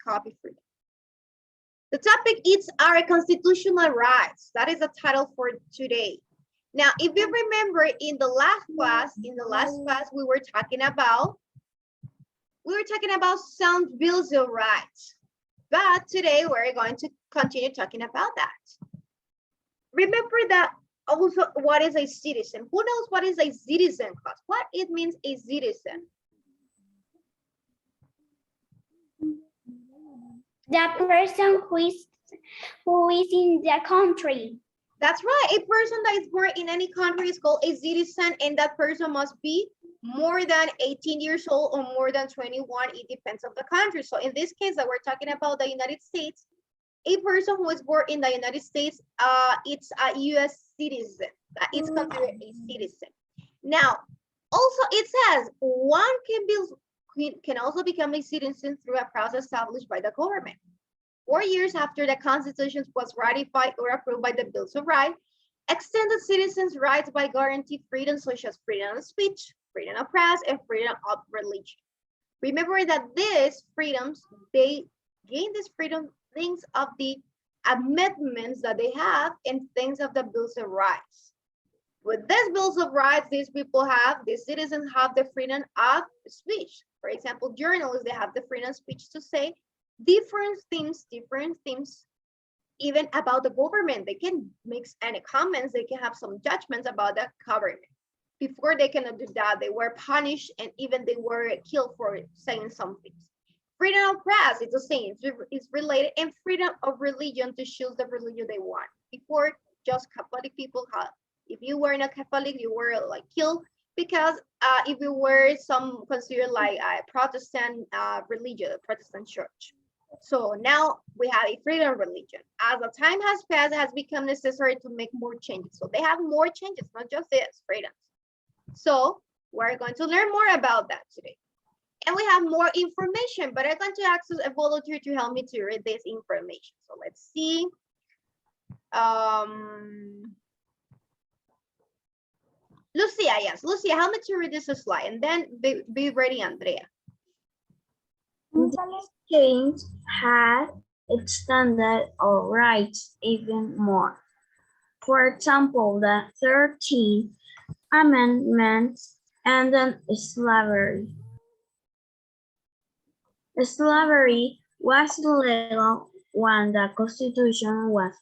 copy for you. The topic is our constitutional rights. That is the title for today. Now, if you remember in the last class, we were talking about some bills of rights. But today we're going to continue talking about that. Remember that also what is a citizen? Who knows what is a citizen class? What it means a citizen? The person who is in the country. That's right. A person that is born in any country is called a citizen, and that person must be more than 18 years old or more than 21. It depends on the country. So in this case that we're talking about the United States, a person who is born in the United States, it's a U.S. citizen. It's considered a citizen. Now, also it says one can also become a citizen through a process established by the government. 4 years after the Constitution was ratified or approved by the Bills of Rights, extended citizens' rights by guarantee freedoms such as freedom of speech, freedom of press, and freedom of religion. Remember that these freedoms, they gain this freedom things of the amendments that they have and things of the Bills of Rights. With these Bills of Rights, these citizens have the freedom of speech. For example, journalists, they have the freedom of speech to say different things, even about the government. They can make any comments, they can have some judgments about the government. Before they cannot do that, they were punished and even they were killed for saying some things. Freedom of press, it's the same, it's related, and freedom of religion to choose the religion they want. Before, just Catholic people had, if you were not Catholic, you were like killed, because if you were some considered like a Protestant religion, a Protestant church. So now we have a freedom of religion. As the time has passed, it has become necessary to make more changes. So they have more changes, not just this, freedoms. So we're going to learn more about that today. And we have more information, but I'm going to ask a volunteer to help me to read this information. So let's see. Lucia, yes. Lucia, help me to read this slide and then be ready, Andrea. This change has extended our rights even more. For example, the 13th Amendment ended slavery. Slavery was illegal when the Constitution was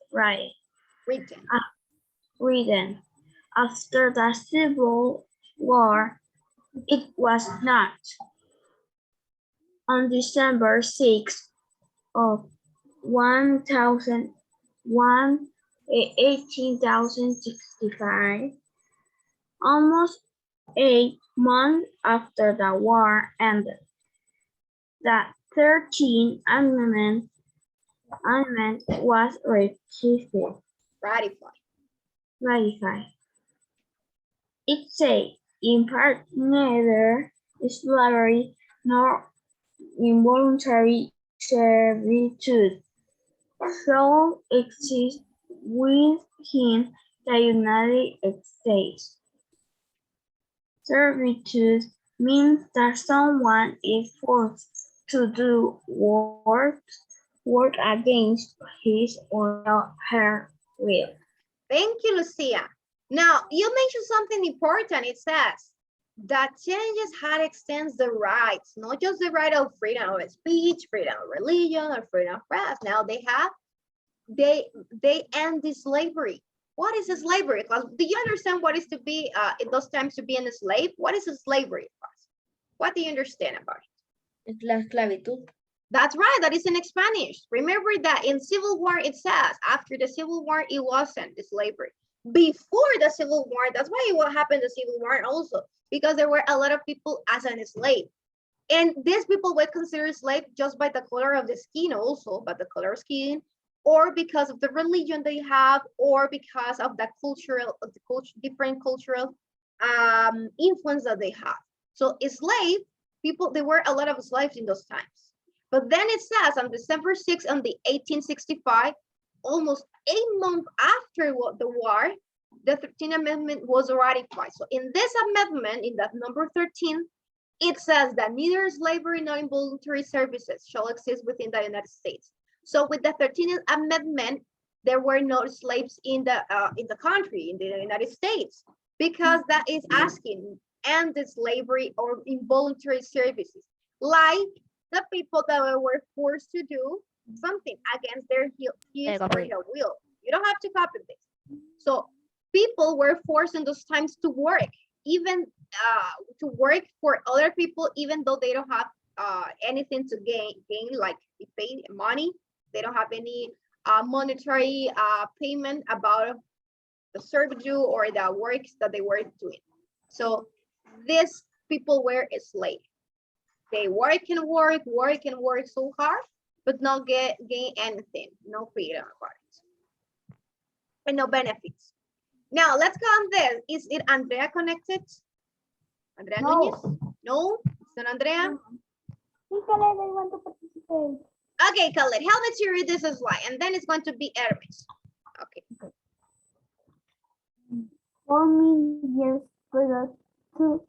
written. After the Civil War, it was not. On December 6th of 1865, almost 8 months after the war ended, the 13th Amendment was ratified. It said, in part, neither slavery nor involuntary servitude shall exist within the United States. Servitude means that someone is forced to do work against his or her will. Thank you, Lucia. Now, you mentioned something important. It says that changes had extends the rights, not just the right of freedom of speech, freedom of religion, or freedom of press. Now they end the slavery. What is a slavery class? Do you understand what is to be in those times to be a slave? What is a slavery class? What do you understand about it? La esclavitud. That's right, that is in Spanish. Remember that in Civil War it says, after the Civil War, it wasn't the slavery. Before the Civil War, that's why what happened the Civil War also, because there were a lot of people as an slave. And these people were considered slave just by the color of the skin also, by the color of skin, or because of the religion they have, or because of the different cultural influence that they have. So slave people, there were a lot of slaves in those times. But then it says on December 6th, on the 1865, almost 8 months after the war, the 13th Amendment was ratified. So in this amendment, in that number 13, it says that neither slavery nor involuntary services shall exist within the United States. So with the 13th Amendment, there were no slaves in the country, in the United States, because that is asking end the slavery or involuntary services, like the people that were forced to do something against their his or her will. You don't have to copy this. So people were forced in those times to work, even to work for other people, even though they don't have anything to gain like pay money. They don't have any monetary payment about the servitude or the works that they were doing. So these people were slaves. They work and work so hard, but not gain anything, no freedom about it, and no benefits. Now let's go on this. Is it Andrea connected? Andrea Núñez? No, it's not Andrea. Khaled, I want to participate. Okay, Khaled, help me to read this slide, and then it's going to be Hermes. Okay. 4 million years previous to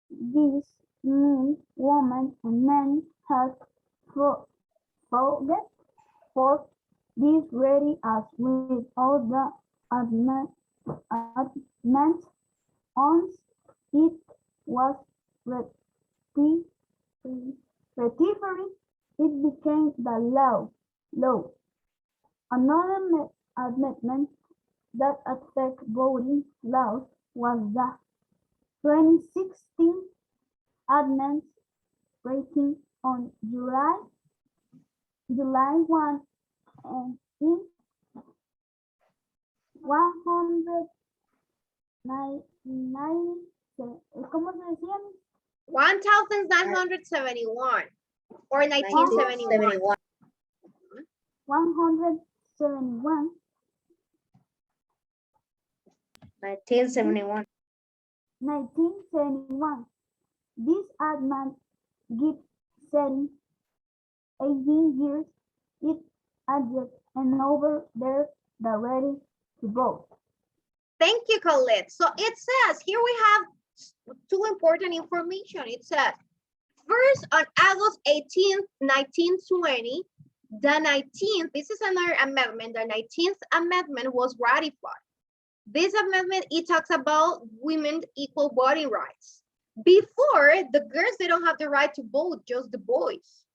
this, men, women, and men have forget for this ready as with all the amendments on it was ratified, it became the law. Another amendment that affect voting laws was the 2016 amendment rating on July 1 and in 199, ¿cómo se decían? 1971 or 1971. 171. 1971. 1971. This amendment gives setting 18 years it adjust and over there the ready to vote. Thank you, Colette. So it says, here we have two important information. It says, first, on August 18th, 1920, the 19th, this is another amendment, the 19th amendment was ratified. This amendment, it talks about women's equal voting rights. Before, the girls, they don't have the right to vote, just the boys.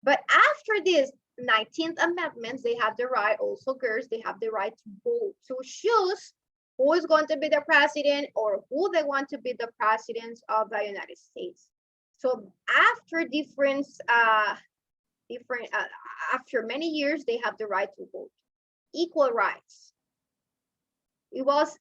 But after this 19th amendment, they have the right, also girls, they have the right to vote, to choose who is going to be the president or who they want to be the presidents of the United States. So after after many years, they have the right to vote. Equal rights. It was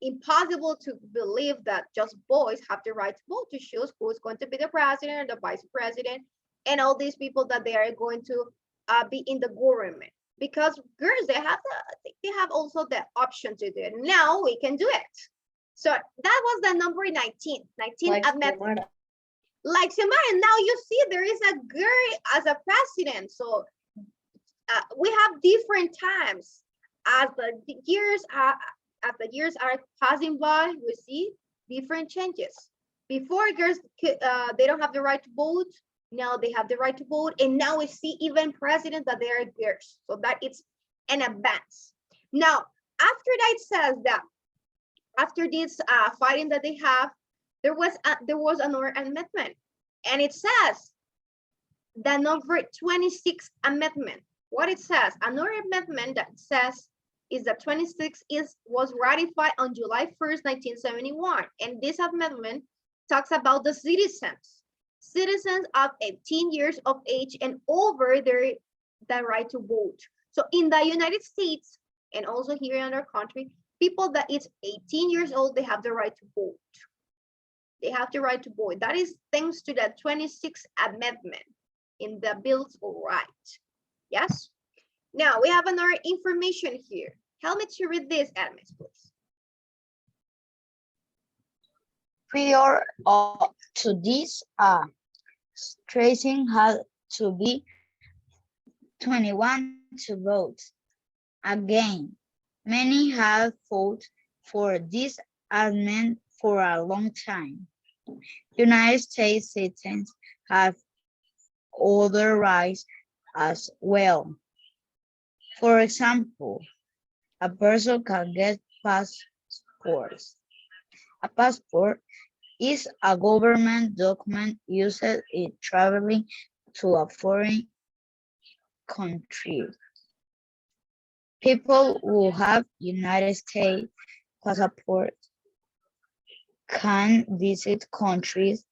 impossible to believe that just boys have the right to vote, to choose who is going to be the president or the vice president, and all these people that they are going to be in the government. Because girls, they have also the option to do it. Now we can do it. So that was the number 19 amendment. Like Xiomara, now you see there is a girl as a president. So we have different times as the years are passing by. We see different changes. Before, girls they don't have the right to vote. Now they have the right to vote, and now we see even presidents that they are girls. So that it's an advance. Now, after that, it says that after this fighting that they have, there was another amendment, and it says the number 26th amendment. What it says, another amendment that says is that 26 was ratified on July 1st, 1971, and this amendment talks about the citizens of 18 years of age and over the right to vote. So in the United States and also here in our country, people that is 18 years old, they have the right to vote. They have the right to vote. That is thanks to the 26th amendment in the Bill of Rights. Yes. Now we have another information here. Help me to read this, Hermes, please. Prior to this, tracing had to be 21 to vote. Again, many have fought for this amendment for a long time. United States citizens have other rights as well. For example, a person can get passports. A passport is a government document used in traveling to a foreign country. People who have United States passports can visit countries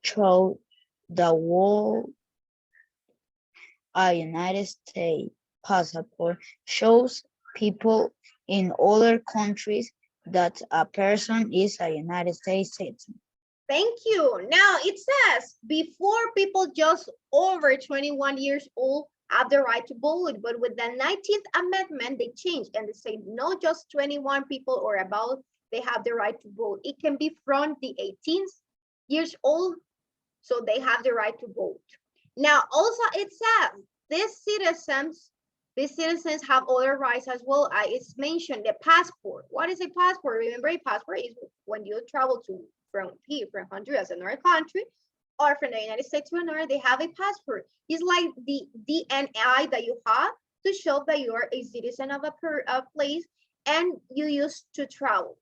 throughout the world. A United States passport shows people in other countries that a person is a United States citizen. Thank you. Now it says before people just over 21 years old have the right to vote, but with the 19th Amendment, they changed and they say not just 21 people or above, they have the right to vote. It can be from the 18th years old, so they have the right to vote. Now, also it says these citizens have other rights as well. It's mentioned the passport. What is a passport? Remember, a passport is when you travel from Honduras, another country, or from the United States to another, they have a passport. It's like the DNI that you have to show that you are a citizen of a place and you use to travel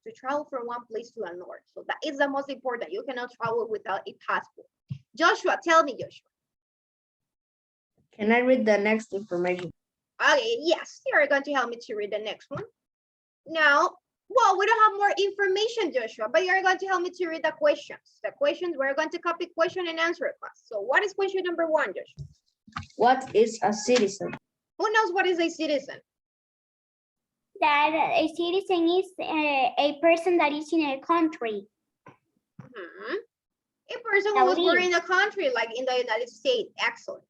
from one place to another. So that is the most important. You cannot travel without a passport. Joshua, tell me, Joshua. Can I read the next information? Okay, yes, you're going to help me to read the next one. Now, well, we don't have more information, Joshua, but you're going to help me to read the questions. The questions, we're going to copy question and answer class. So what is question number 1, Joshua? What is a citizen? Who knows what is a citizen? That a citizen is a person that is in a country. Mhm. A person who was born in a country, like in the United States. Excellent.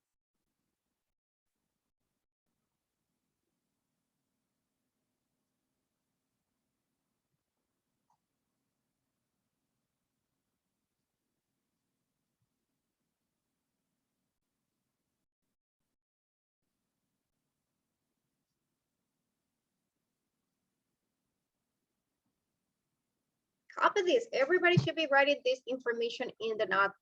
Copy this. Everybody should be writing this information in the note.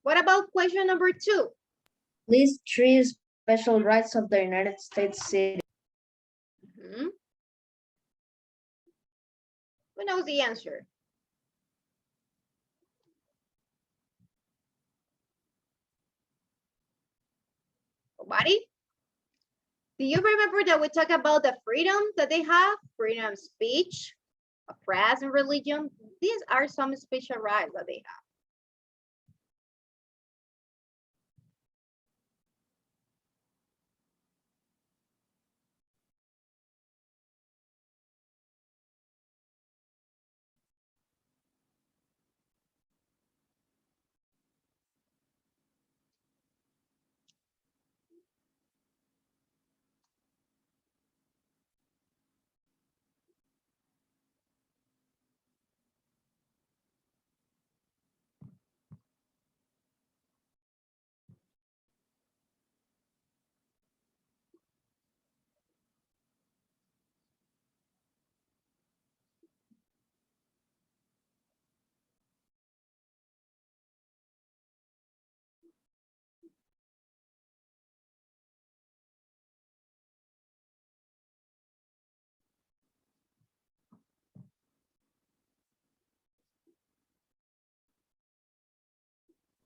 What about question number 2? List 3 special rights of the United States citizen. Mhm. Who knows the answer? Nobody? Do you remember that we talked about the freedom that they have? Freedom of speech, of press, and religion. These are some special rights that they have.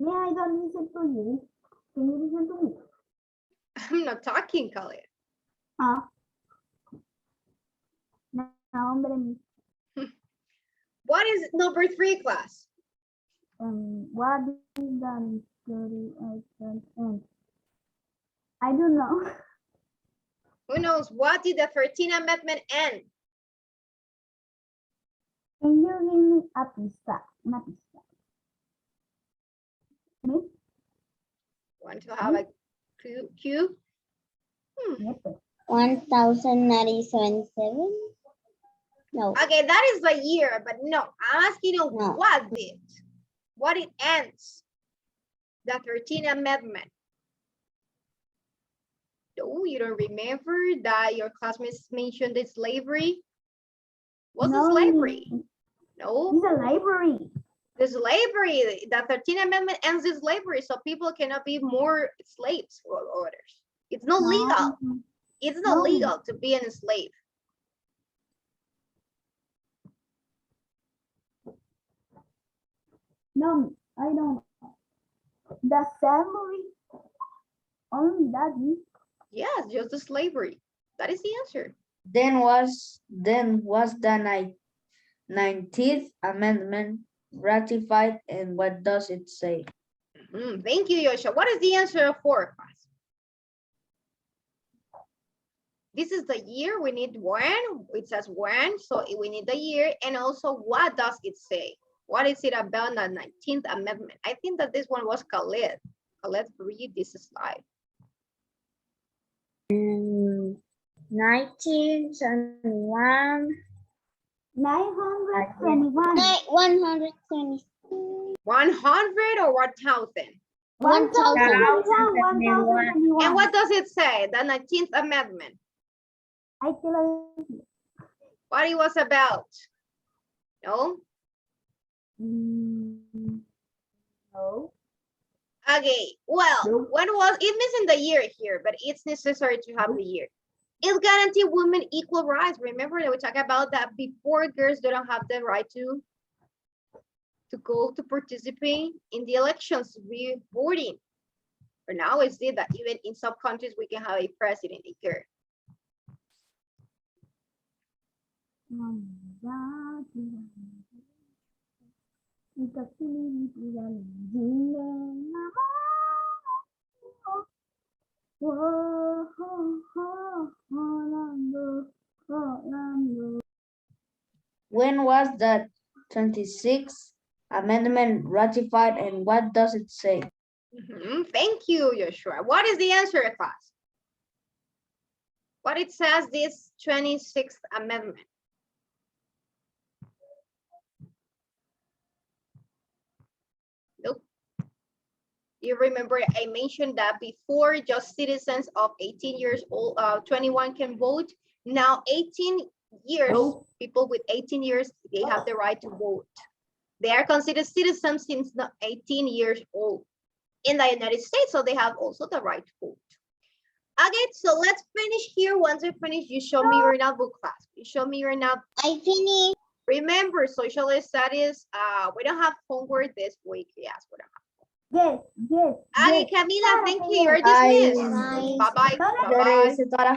Me, I don't listen to you. Can you listen to me? I'm not talking, Khalid. Ah. No, hombre, What is number 3, class? what is the 38%? I don't know. Who knows? What did the 13th Amendment end? Can you give me a pista? Una pista. Me? Want to have a cue? Nieto. 1097. No. Okay, that is the year, but no, I'm asking you No. what did? What it ends? The 13th Amendment. Oh, you don't remember that your classmates mentioned the slavery? What's the slavery? No, It's a library. the slavery. The 13th Amendment ends the slavery, so people cannot be more slaves or others. It's not legal. It's not No. legal to be a slave. No, I don't. The salary. Only that is. Yes, just the slavery. That is the answer. Then was the 19th Amendment ratified, and what does it say? Thank you, Yosha. What is the answer for, class? This is the year. We need when. It says when, so we need the year. And also, what does it say? What is it about the 19th Amendment? I think that this one was Khaled. Khaled, read this slide. 1971. 921. 120. 100 or 1,000? 1021. And what does it say? The 19th Amendment. I tell you. What it was about? No? No. Okay, well, Nope. when was it missing the year here, but it's necessary to have the year. It guaranteed women equal rights. Remember that we talked about that before, girls don't have the right to go to participate in the elections, to be voting. But now it's it that even in some countries we can have a president, a girl. When was the 26th Amendment ratified, and what does it say? Thank you, Joshua. What is the answer, class? What it says, this 26th Amendment? Nope. You remember I mentioned that before, just citizens of 18 years old, 21 can vote. Now 18 years, Nope. people with 18 years, they have the right to vote. They are considered citizens since 18 years old in the United States, so they have also the right to vote. Okay, so let's finish here. Once you finish, you show me your notebook, class. You show me your notebook. I finished. Remember, social studies, we don't have homework this week. Yes, we don't have. Yes. Okay, Camila, thank you. You're Ay, dismissed. Bye-bye. no, no. Bye-bye. Señora,